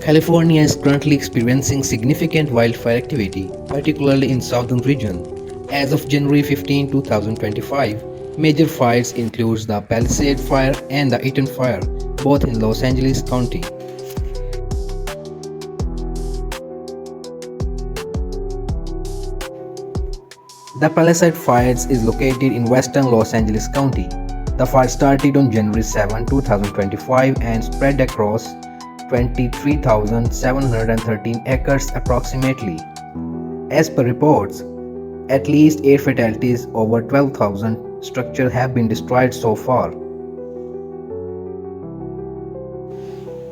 California is currently experiencing significant wildfire activity, particularly in southern region. As of January 15, 2025, major fires include the Palisade Fire and the Eaton Fire, both in Los Angeles County. The Palisade Fires is located in western Los Angeles County. The fire started on January 7, 2025 and spread across 23,713 acres approximately. As per reports, at least 8 fatalities over 12,000 structures have been destroyed so far.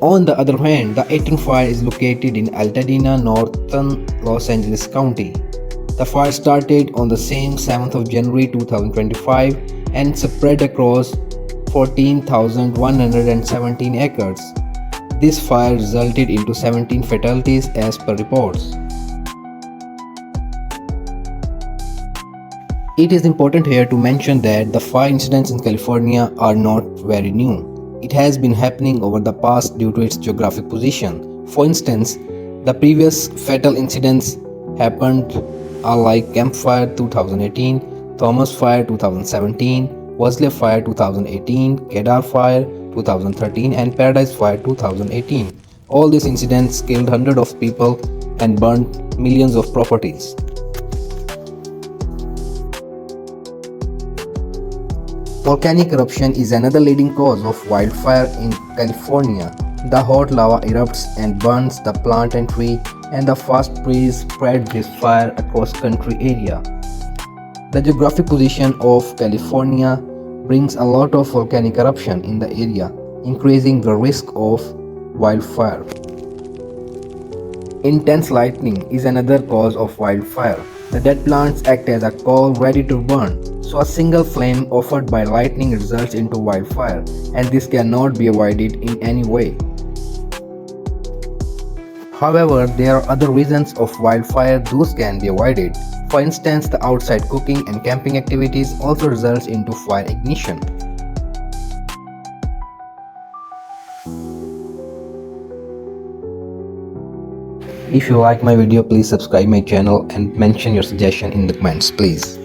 On the other hand, the Eaton Fire is located in Altadena, northern Los Angeles County. The fire started on the same 7th of January 2025 and spread across 14,117 acres. This fire resulted into 17 fatalities as per reports. It is important here to mention that the fire incidents in California are not very new. It has been happening over the past due to its geographic position. For instance, the previous fatal incidents happened are like Camp Fire 2018, Thomas Fire 2017, Wesley Fire 2018, Kedar Fire 2013 and Paradise Fire 2018. All these incidents killed hundreds of people and burned millions of properties. Volcanic eruption is another leading cause of wildfire in California. The hot lava erupts and burns the plant and tree, and the fast breeze spread this fire across country area. The geographic position of California brings a lot of volcanic eruption in the area, increasing the risk of wildfire. Intense lightning is another cause of wildfire. The dead plants act as a coal ready to burn, so a single flame offered by lightning results into wildfire, and this cannot be avoided in any way. However, there are other reasons of wildfire those can be avoided. For instance, the outside cooking and camping activities also results into fire ignition. If you like my video, please subscribe my channel and mention your suggestion in the comments, please.